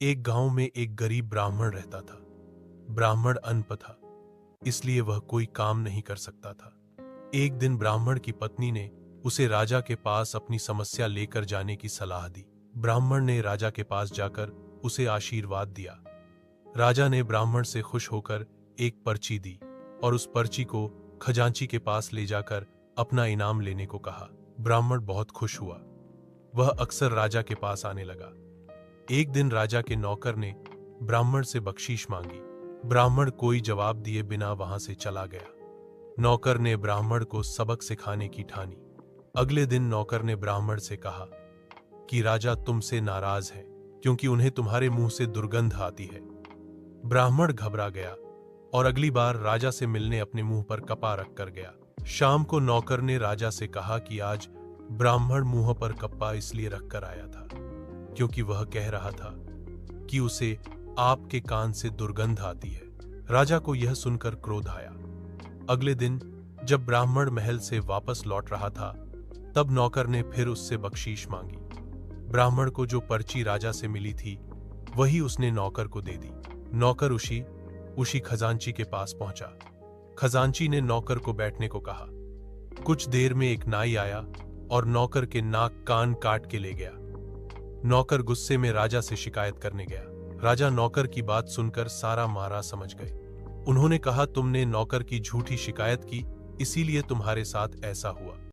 एक गांव में एक गरीब ब्राह्मण रहता था। ब्राह्मण अनपढ़ था, इसलिए वह कोई काम नहीं कर सकता था। एक दिन ब्राह्मण की पत्नी ने उसे राजा के पास अपनी समस्या लेकर जाने की सलाह दी। ब्राह्मण ने राजा के पास जाकर उसे आशीर्वाद दिया। राजा ने ब्राह्मण से खुश होकर एक पर्ची दी और उस पर्ची को खजांची के पास ले जाकर अपना इनाम लेने को कहा। ब्राह्मण बहुत खुश हुआ। वह अक्सर राजा के पास आने लगा। एक दिन राजा के नौकर ने ब्राह्मण से बख्शीश मांगी। ब्राह्मण कोई जवाब दिए बिना वहां से चला गया। नौकर ने ब्राह्मण को सबक सिखाने की ठानी। अगले दिन नौकर ने ब्राह्मण से कहा कि राजा तुमसे नाराज है क्योंकि उन्हें तुम्हारे मुंह से दुर्गंध आती है। ब्राह्मण घबरा गया और अगली बार राजा से मिलने अपने मुंह पर कपा रख कर गया। शाम को नौकर ने राजा से कहा कि आज ब्राह्मण मुंह पर कप्पा इसलिए रख कर आया था क्योंकि वह कह रहा था कि उसे आपके कान से दुर्गंध आती है। राजा को यह सुनकर क्रोध आया। अगले दिन जब ब्राह्मण महल से वापस लौट रहा था, तब नौकर ने फिर उससे बख्शीश मांगी। ब्राह्मण को जो पर्ची राजा से मिली थी, वही उसने नौकर को दे दी। नौकर उसी खजांची के पास पहुंचा। खजांची ने नौकर को बैठने को कहा। कुछ देर में एक नाई आया और नौकर के नाक कान काट के ले गया। नौकर गुस्से में राजा से शिकायत करने गया। राजा नौकर की बात सुनकर सारा मारा समझ गए। उन्होंने कहा, तुमने नौकर की झूठी शिकायत की, इसीलिए तुम्हारे साथ ऐसा हुआ।